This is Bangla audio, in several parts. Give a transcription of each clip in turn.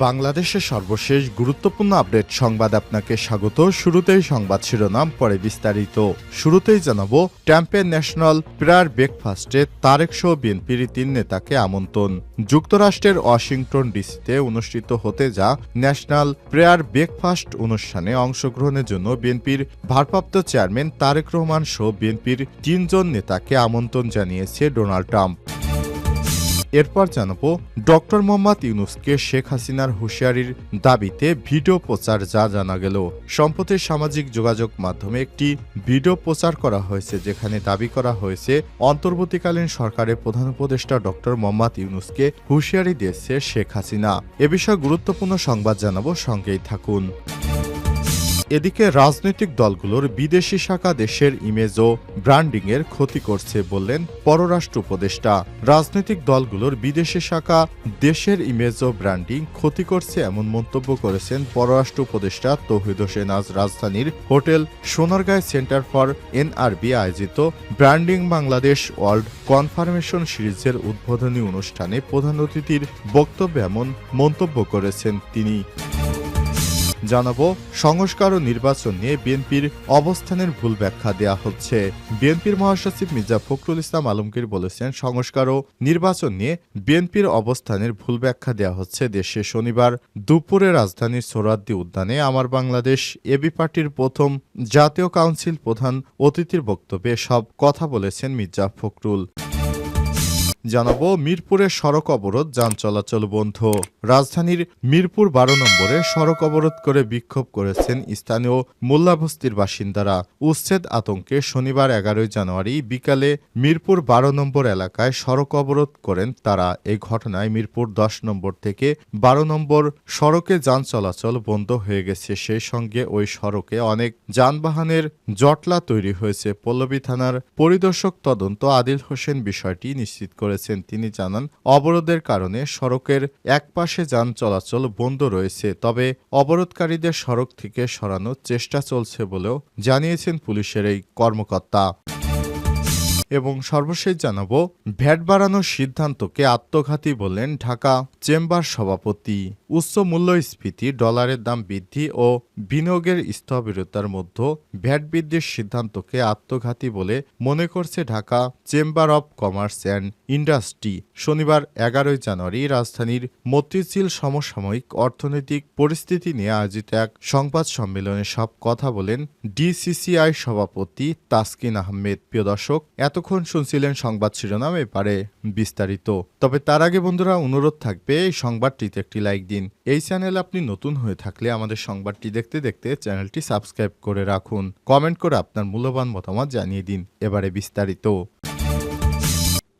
বাংলাদেশের সর্বশেষ গুরুত্বপূর্ণ আপডেট সংবাদ আপনাকে স্বাগত। শুরুতেই সংবাদ শিরোনাম, পরে বিস্তারিত। শুরুতেই জানাবো, ট্রাম্পের ন্যাশনাল প্রেয়ার ব্রেকফাস্টে তারেক সহ বিএনপির 3 নেতাকে আমন্ত্রণ। যুক্তরাষ্ট্রের ওয়াশিংটন ডিসিতে অনুষ্ঠিত হতে যা ন্যাশনাল প্রেয়ার ব্রেকফাস্ট অনুষ্ঠানে অংশগ্রহণের জন্য বিএনপির ভারপ্রাপ্ত চেয়ারম্যান তারেক রহমান সহ বিএনপির 3 জন নেতাকে আমন্ত্রণ জানিয়েছে ডোনাল্ড ট্রাম্প। এরপর জানাবো, ডক্টর মোহাম্মদ ইউনূসকে শেখ হাসিনার হুঁশিয়ারির দাবিতে ভিডিও প্রচার যা জানা গেল। সম্প্রতি সামাজিক যোগাযোগ মাধ্যমে একটি ভিডিও প্রচার করা হয়েছে, যেখানে দাবি করা হয়েছে অন্তর্বর্তীকালীন সরকারের প্রধান উপদেষ্টা ডক্টর মোহাম্মদ ইউনূসকে হুঁশিয়ারি দিয়েছে শেখ হাসিনা। এ বিষয়ে গুরুত্বপূর্ণ সংবাদ জানাবো, সঙ্গেই থাকুন। এদিকে রাজনৈতিক দলগুলোর বিদেশি শাখা দেশের ইমেজ ও ব্র্যান্ডিংয়ের ক্ষতি করছে বললেন পররাষ্ট্র উপদেষ্টা। রাজনৈতিক দলগুলোর বিদেশি শাখা দেশের ইমেজ ও ব্র্যান্ডিং ক্ষতি করছে এমন মন্তব্য করেছেন পররাষ্ট্র উপদেষ্টা তৌহিদ হোসেন আজ রাজধানীর হোটেল সোনারগাঁয় সেন্টার ফর এনআরবি আয়োজিত ব্র্যান্ডিং বাংলাদেশ ওয়ার্ল্ড কনফার্মেশন সিরিজের উদ্বোধনী অনুষ্ঠানে প্রধান অতিথির বক্তব্যে এমন মন্তব্য করেছেন তিনি। জানাবো, সংস্কার ও নির্বাচন নিয়ে বিএনপির অবস্থানের ভুল ব্যাখ্যা দেয়া হচ্ছে। বিএনপির মহাসচিব মির্জা ফখরুল ইসলাম আলমগীর বলেছেন, সংস্কার ও নির্বাচন নিয়ে বিএনপির অবস্থানের ভুল ব্যাখ্যা দেয়া হচ্ছে। দেশে শনিবার দুপুরে রাজধানীর সোহরাওয়ার্দী উদ্যানে আমার বাংলাদেশ এবি পার্টির প্রথম জাতীয় কাউন্সিল প্রধান অতিথির বক্তব্যে সব কথা বলেছেন মির্জা ফখরুল। জানাবো, মিরপুরে সড়ক অবরোধ, যান চলাচল বন্ধ। রাজধানীর মিরপুর 12 নম্বরে সড়ক অবরোধ করে বিক্ষোভ করেছেন স্থানীয় মোল্লাবস্তির বাসিন্দারা। উচ্ছেদ আতঙ্কে শনিবার 11 জানুয়ারি বিকালে মিরপুর 12 নম্বর এলাকায় সড়ক অবরোধ করেন তারা। এই ঘটনায় মিরপুর 10 নম্বর থেকে 12 নম্বর সড়কে যান চলাচল বন্ধ হয়ে গেছে। সেই সঙ্গে ওই সড়কে অনেক যানবাহনের জটলা তৈরি হয়েছে। পল্লবী থানার পরিদর্শক তদন্ত আদিল হোসেন বিষয়টি নিশ্চিত করেছেন। তিনি জানান, অবরোধের কারণে সড়কের এক পাশে যান চলাচল বন্ধ রয়েছে, তবে অবরোধকারীদের সড়ক থেকে সরানোর চেষ্টা চলছে বলেও জানিয়েছেন পুলিশের এই কর্মকর্তা। এবং সর্বশেষ জানাবো, ভ্যাট বাড়ানোর সিদ্ধান্তকে আত্মঘাতী বললেন ঢাকা চেম্বার সভাপতি। উচ্চ মূল্যস্ফীতি, ডলারের দাম বৃদ্ধি ও বিনিয়োগের স্থবিরতার মধ্যে ভ্যাট বৃদ্ধির সিদ্ধান্তকে আত্মঘাতী বলে মনে করছে Dhaka chamber of commerce and industry. শনিবার 11 জানুয়ারি রাজধানীর মতিঝিল সমসাময়িক অর্থনৈতিক পরিস্থিতি নিয়ে আয়োজিত এক সংবাদ সম্মেলনে সব কথা বলেন ডিসিসিআই সভাপতি তাসকিন আহমেদ। প্রিয় দর্শক, এতক্ষণ শুনছিলেন সংবাদ শিরোনাম, এবারে বিস্তারিত। তবে তার আগে বন্ধুরা, অনুরোধ থাকবে এই সংবাদটিতে একটি লাইক দিন। এই চ্যানেলে আপনি নতুন হয়ে থাকলে আমাদের সংবাদটি দেখতে দেখতে চ্যানেলটি সাবস্ক্রাইব করে রাখুন। কমেন্ট করে আপনার মূল্যবান মতামত জানিয়ে দিন। এবারে বিস্তারিত।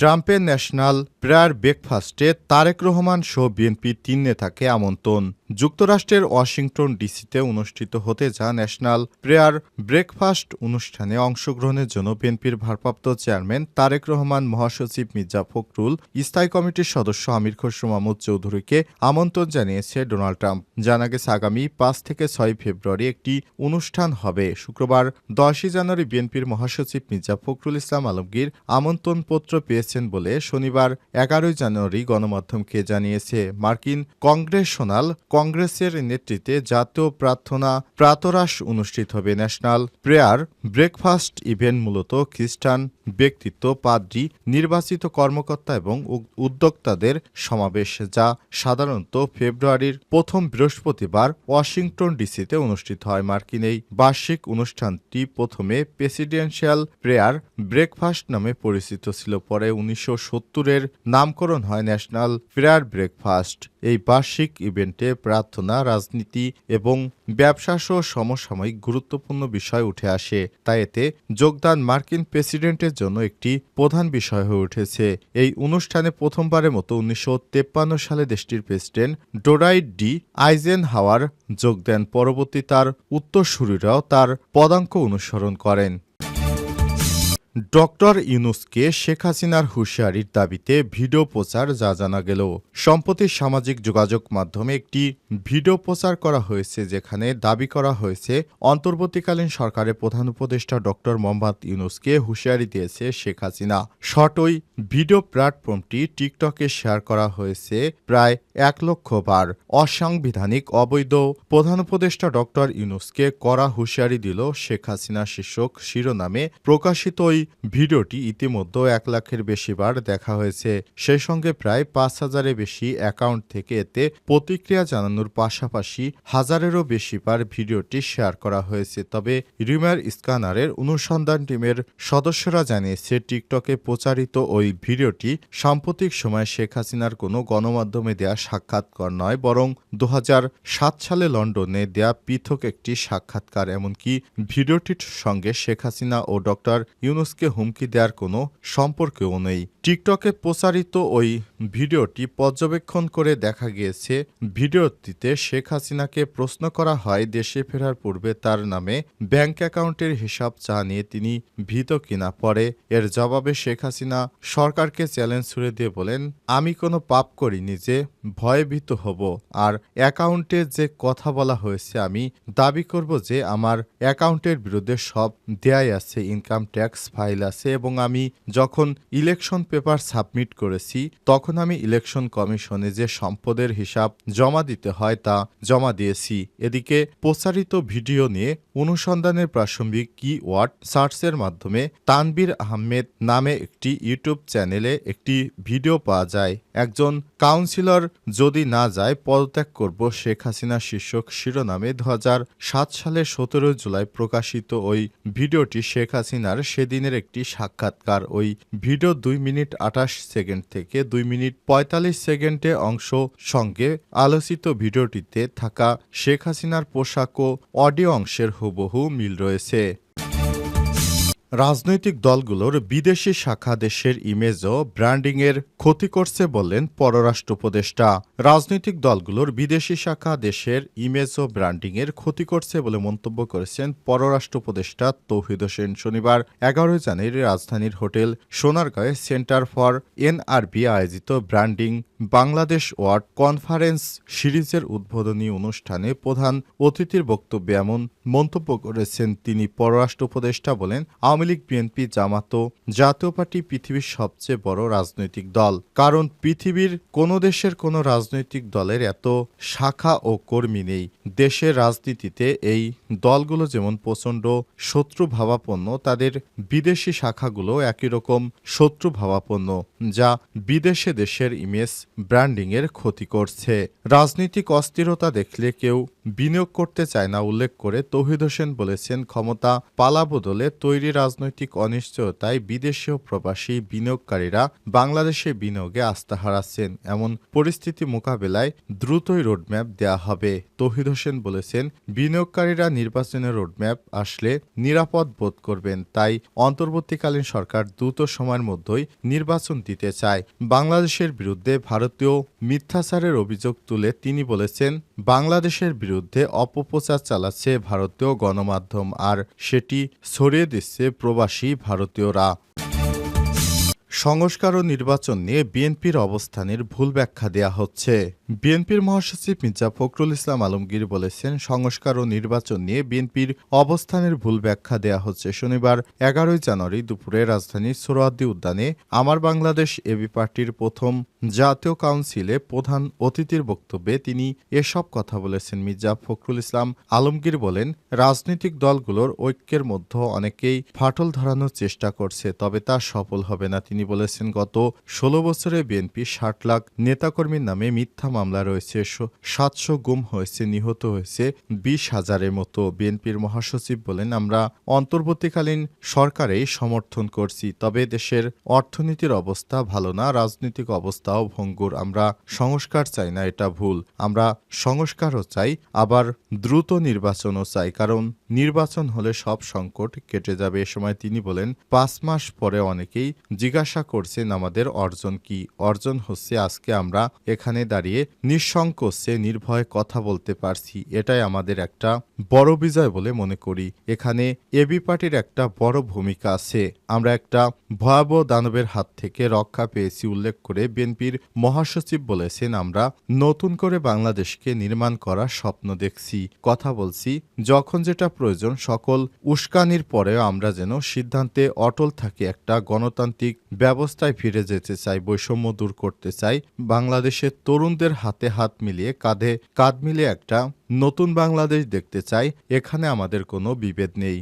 ট্রাম্পের ন্যাশনাল প্রেয়ার ব্রেকফাস্টে তারেক রহমান সহ বিএনপির 3 নেতাকে আমন্ত্রণ। যুক্তরাষ্ট্রের ওয়াশিংটন ডিসিতে অনুষ্ঠিত হতে যা ন্যাশনাল প্রেয়ার ব্রেকফাস্ট অনুষ্ঠানে অংশগ্রহণের জন্য বিএনপির ভারপ্রাপ্ত চেয়ারম্যান তারেক রহমান, মহাসচিব মির্জা ফখরুল, স্থায়ী কমিটির সদস্য আমির খসরু মাহমুদ চৌধুরীকে আমন্ত্রণ জানিয়েছে ডোনাল্ড ট্রাম্প। জানা গেছে, আগামী 5 থেকে 6 ফেব্রুয়ারি একটি অনুষ্ঠান হবে। শুক্রবার 10 জানুয়ারি বিএনপির মহাসচিব মির্জা ফখরুল ইসলাম আলমগীর আমন্ত্রণপত্র পেয়েছেন বলে শনিবার 11 জানুয়ারি গণমাধ্যমকে জানিয়েছে। মার্কিন কংগ্রেশনাল কংগ্রেসের নেতৃত্বে জাতীয় প্রাতরাশ অনুষ্ঠিত হবে। ন্যাশনাল প্রেয়ার ব্রেকফাস্ট ইভেন্ট মূলত খ্রিস্টান ব্যক্তিত্ব, পাদ্রী, নির্বাচিত কর্মকর্তা এবং উদ্যোক্তাদের সমাবেশ, যা সাধারণত ফেব্রুয়ারির প্রথম বৃহস্পতিবার ওয়াশিংটন ডিসিতে অনুষ্ঠিত হয়। মার্কিন এই বার্ষিক অনুষ্ঠানটি প্রথমে প্রেসিডেন্সিয়াল প্রেয়ার ব্রেকফাস্ট নামে পরিচিত ছিল। পরে 1970-এর নামকরণ হয় ন্যাশনাল প্রেয়ার ব্রেকফাস্ট। এই বার্ষিক ইভেন্টে প্রার্থনা, রাজনীতি এবং ব্যবসা সহ সমসাময়িক গুরুত্বপূর্ণ বিষয় উঠে আসে। তাই এতে যোগদান মার্কিন প্রেসিডেন্টের জন্য একটি প্রধান বিষয় হয়ে উঠেছে। এই অনুষ্ঠানে প্রথমবারের মতো 1953 সালে দেশটির প্রেসিডেন্ট ডোনাল্ড ডি আইজেনহাওয়ার যোগ দেন। পরবর্তী তার উত্তরসূরিরাও তার পদাঙ্ক অনুসরণ করেন। ডক্টর ইউনূসকে শেখ হাসিনার হুঁশিয়ারির দাবিতে ভিডিও প্রচার যা জানা গেল। সম্প্রতি সামাজিক যোগাযোগ মাধ্যমে একটি ভিডিও প্রচার করা হয়েছে যেখানে দাবি করা হয়েছে অন্তর্বর্তীকালীন সরকারের প্রধান উপদেষ্টা ডক্টর মোহাম্মদ ইউনূসকে হুঁশিয়ারি দিয়েছে শেখ হাসিনা। শর্ট ওই ভিডিও প্ল্যাটফর্মটি টিকটকে শেয়ার করা হয়েছে প্রায় 1 লক্ষ বার। অসাংবিধানিক অবৈধ প্রধান উপদেষ্টা ডক্টর ইউনূসকে কড়া হুঁশিয়ারি দিল শেখ হাসিনা শীর্ষক শিরোনামে প্রকাশিত ওই ভিডিওটি ইতিমধ্যে 1 লাখের বেশি বার দেখা হয়েছে। সেই সঙ্গে প্রায় 5,000-এর বেশি অ্যাকাউন্ট থেকে এতে প্রতিক্রিয়া জানানোর পাশাপাশি হাজারেরও বেশি বার ভিডিওটি শেয়ার করা হয়েছে। তবে রিমার স্ক্যানারের অনুসন্ধান টিমের সদস্যরা জানিয়েছে টিকটকে প্রচারিত ওই ভিডিওটি সাম্প্রতিক সময়ে শেখ হাসিনার কোনো গণমাধ্যমে দেয়া সাক্ষাৎকার নয়, বরং 2007 সালে লন্ডনে দেয়া পৃথক একটি সাক্ষাৎকার। এমনকি ভিডিওটির সঙ্গে শেখ হাসিনা ও ডক্টর ইউনূসকে হুমকি দেওয়ার কোনো সম্পর্কও নেই। টিকটকে প্রচারিত ওই ভিডিওটি পর্যবেক্ষণ করে দেখা গিয়েছে, ভিডিওটিতে শেখ হাসিনাকে প্রশ্ন করা হয় দেশে ফেরার পূর্বে তার নামে ব্যাংক অ্যাকাউন্টের হিসাব চা নিয়ে তিনি ভীত কিনা। পরে এর জবাবে শেখ হাসিনা সরকারকে চ্যালেঞ্জ ছুড়ে দিয়ে বলেন, আমি কোনো পাপ করিনি যে ভয়ভীত হব। আর অ্যাকাউন্টে যে কথা বলা হয়েছে আমি দাবি করব যে আমার অ্যাকাউন্টের বিরুদ্ধে সব দেয়াই আছে, ইনকাম ট্যাক্স ফাইল আছে এবং আমি যখন ইলেকশন পেপার সাবমিট করেছি তখন আমি ইলেকশন কমিশনে যে সম্পদের হিসাব জমা দিতে হয় তা জমা দিয়েছি। এদিকে প্রচারিত ভিডিও নিয়ে অনুসন্ধানের প্রাসঙ্গিক কিওয়ার্ড সার্চের মাধ্যমে তানবীর আহমেদ নামে একটি ইউটিউব চ্যানেলে একটি ভিডিও পাওয়া যায়। একজন কাউন্সিলর যদি না যায় পদত্যাগ করব শেখ হাসিনা শীর্ষক শিরোনামে 2007 সালের 17 জুলাই প্রকাশিত ওই ভিডিওটি শেখ হাসিনার সেদিনের একটি সাক্ষাৎকার। ওই ভিডিও 2 মিনিট 28 সেকেন্ড থেকে 2 মিনিট 45 সেকেন্ডে অংশ। সঙ্গে আলোচিত ভিডিওটিতে থাকা শেখ হাসিনার পোশাক ও অডিও অংশের হুবহু মিল রয়েছে। রাজনৈতিক দলগুলোর বিদেশি শাখা দেশের ইমেজ ও ব্র্যান্ডিংয়ের ক্ষতি করছে বললেন পররাষ্ট্র উপদেষ্টা। রাজনৈতিক দলগুলোর বিদেশি শাখা দেশের ইমেজ ও ব্র্যান্ডিংয়ের ক্ষতি করছে বলে মন্তব্য করেছেন পররাষ্ট্র উপদেষ্টা তৌহিদ হোসেন। শনিবার 11 জানুয়ারি রাজধানীর হোটেল সোনারগাঁয়ে সেন্টার ফর এনআরবি আয়োজিত ব্র্যান্ডিং বাংলাদেশ ওয়ার্ল্ড কনফারেন্স সিরিজের উদ্বোধনী অনুষ্ঠানে প্রধান অতিথির বক্তব্যে এমন মন্তব্য করেছেন তিনি। পররাষ্ট্র উপদেষ্টা বলেন, আওয়ামী লীগ, বিএনপি, জামাত ও জাতীয় পার্টি পৃথিবীর সবচেয়ে বড় রাজনৈতিক দল। কারণ পৃথিবীর কোনো দেশের কোনো রাজনৈতিক দলের এত শাখা ও কর্মী নেই। দেশের রাজনীতিতে এই দলগুলো যেমন প্রচণ্ড শত্রুভাবাপন্ন, তাদের বিদেশি শাখাগুলো একই রকম শত্রুভাবাপন্ন, যা বিদেশে দেশের ইমেজ ব্র্যান্ডিংয়ের ক্ষতি করছে। রাজনৈতিক অস্থিরতা দেখলে কেউ বিনিয়োগ করতে চায় না উল্লেখ করে তৌহিদ হোসেন বলেছেন, ক্ষমতা পালাবদলে তৈরি রাজনৈতিক অনিশ্চয়তায় বিদেশি ও প্রবাসী বিনিয়োগকারীরা বাংলাদেশে বিনিয়োগে আস্থা হারাচ্ছেন। এমন পরিস্থিতি মোকাবেলায় দ্রুতই রোডম্যাপ দেয়া হবে। তৌহিদ হোসেন বলেছেন, বিনিয়োগকারীরা নির্বাচনের রোডম্যাপ আসলে নিরাপদ বোধ করবেন। তাই অন্তর্বর্তীকালীন সরকার দ্রুত সময়ের মধ্যেই নির্বাচন দিতে চায়। বাংলাদেশের বিরুদ্ধে ভারতীয় মিথ্যাচারের অভিযোগ তুলে তিনি বলেছেন, বাংলাদেশের বিরুদ্ধে অপপ্রচার চালাচ্ছে ভারতীয় গণমাধ্যম, আর সেটি ছড়িয়ে দিচ্ছে প্রবাসী ভারতীয়রা। সংস্কার ও নির্বাচন নিয়ে বিএনপির অবস্থানের ভুল ব্যাখ্যা দেয়া হচ্ছে। বিএনপির মহাসচিব মির্জা ফখরুল ইসলাম আলমগীর বলেছেন, সংস্কার ও নির্বাচন নিয়ে বিএনপির অবস্থানের ভুল ব্যাখ্যা দেয়া হচ্ছে। শনিবার 11 জানুয়ারি দুপুরে রাজধানীর সোহরাওয়ার্দী উদ্যানে আমার বাংলাদেশ এবি পার্টির প্রথম জাতীয় কাউন্সিলে প্রধান অতিথির বক্তব্যে তিনি এসব কথা বলেছেন। মির্জা ফখরুল ইসলাম আলমগীর বলেন, রাজনৈতিক দলগুলোর ঐক্যের মধ্যে অনেকেই ফাটল ধরানোর চেষ্টা করছে, তবে তা সফল হবে না। তিনি বলেছেন, গত 16 বছরে বিএনপি 60 লাখ নেতাকর্মীর নামে মিথ্যা মামলা রয়েছে, 700 গুম হয়েছে, নিহত হয়েছে 20,000-এর মতো। বিএনপির মহাসচিব বলেন, আমরা অন্তর্বর্তীকালীন সরকারেই সমর্থন করছি, তবে দেশের অর্থনীতির অবস্থা ভালো না, রাজনৈতিক অবস্থাও ভঙ্গুর। আমরা সংস্কার চাই না, এটা ভুল। আমরা সংস্কারও চাই, আবার দ্রুত নির্বাচনও চাই, কারণ নির্বাচন হলে সব সংকট কেটে যাবে। এ সময় তিনি বলেন, ৫ মাস পরে অনেকেই জিজ্ঞাসা করছেন আমাদের অর্জন কি। অর্জন হচ্ছে আজকে আমরা এখানে দাঁড়িয়ে নিঃসংকোচে নির্ভয়ে কথা বলতে পারছি। এটাই আমাদের একটা বড় বিজয় বলে মনে করি। এখানে এবি পার্টির একটা বড় ভূমিকা আছে। আমরা একটা ভয়াবহ দানবের হাত থেকে রক্ষা পেয়েছি উল্লেখ করে বিএনপির মহাসচিব বলেছেন, আমরা নতুন করে বাংলাদেশকে নির্মাণ করার স্বপ্ন দেখছি, কথা বলছি। যখন যেটা প্রয়োজন সকল উস্কানির পরেও আমরা যেন সিদ্ধান্তে অটল থাকি। একটা গণতান্ত্রিক ব্যবস্থায় ফিরে যেতে চাই, বৈষম্য দূর করতে চাই, বাংলাদেশের তরুণদের হাতে হাত মিলিয়ে কাঁধে কাঁধ মিলিয়ে একটা নতুন বাংলাদেশ দেখতে চাই। এখানে আমাদের কোনো বিভেদ নেই।